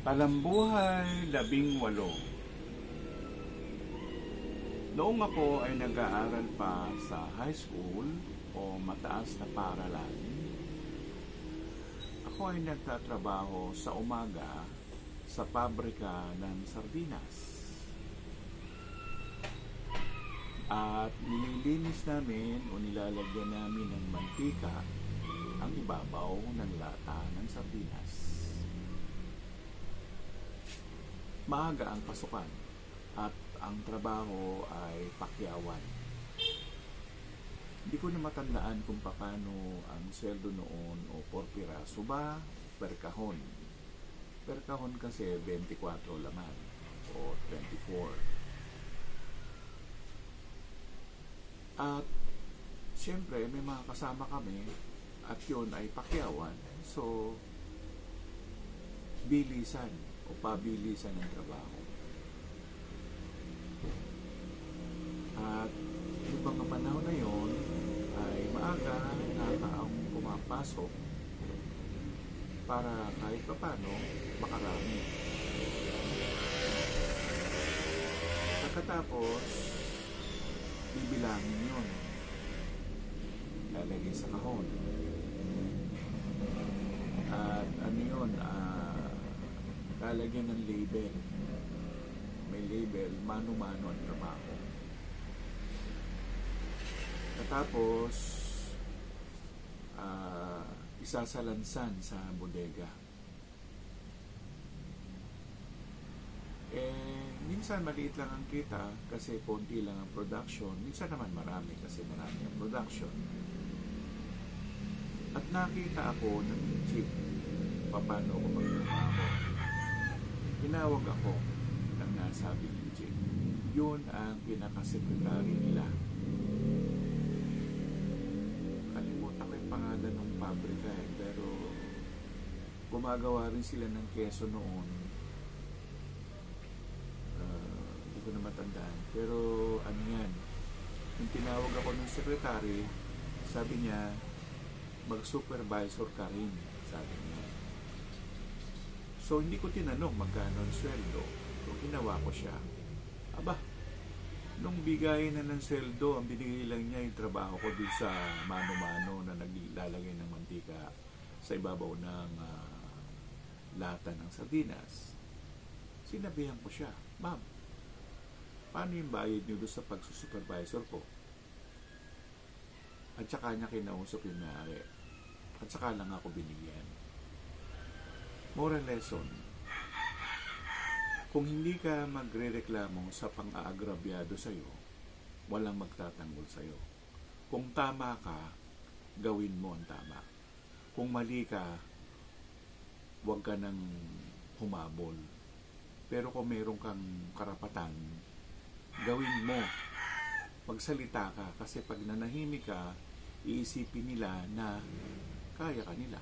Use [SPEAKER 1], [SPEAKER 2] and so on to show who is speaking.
[SPEAKER 1] Talambuhay 18. Noong ako ay nag-aaral pa sa high school o mataas na paaralan, ako ay nagtatrabaho sa umaga sa pabrika ng sardinas. At nililinis namin o nilalagyan namin ng mantika ang ibabaw ng lata ng sardinas. Maaga ang pasukan at ang trabaho ay pakyawan. Hindi ko na matandaan kung paano ang sweldo noon o por piraso ba, per kahon. Per kahon kasi 24 laman o 24. At siyempre may mga kasama kami at yun ay pakyawan. So, bilisan o pabilisan ng trabaho. At yung mga panahon na yon ay maaga nakakaang pumapasok para kahit paano makarami. Pagkatapos, bibilangin yun. Lalagay sa kahon. At ano yun, lalagyan ng label. May label, mano-mano ang trabaho. Katapos, isasalansan sa bodega. Minsan maliit lang ang kita kasi konti lang ang production. Minsan naman marami kasi marami ang production. At nakita ako ng chief paano ako magtrabaho. Tinawag ako ng nasabi ng chief. Yun ang pinaka-secretary nila. Kalimutan ko yung pangalan ng pabrika pero gumagawa rin sila ng keso noon. Hindi ko na matandaan. Pero ano yan, yung tinawag ako ng secretary, sabi niya, mag-supervisor ka rin, sabi niya. So, hindi ko tinanong magkano ang sweldo. So, ginawa ko siya. Aba, nung bigay na ng sweldo, ang binigay lang niya yung trabaho ko dun sa mano-mano na naglalagay ng mantika sa ibabaw ng lata ng sardinas. Sinabihan ko siya, ma'am, paano yung bayad niyo doon sa pagsusupervisor ko? At saka niya kinausap yung may-ari. At saka lang ako binigyan. Moral lesson. Kung hindi ka magrereklamo sa pang-aagrabyado sa'yo, walang magtatanggol sa'yo. Kung tama ka, gawin mo ang tama. Kung mali ka, huwag ka nang humabol. Pero kung meron kang karapatan, gawin mo. Magsalita ka kasi pag nanahimik ka, iisipin nila na kaya ka nila.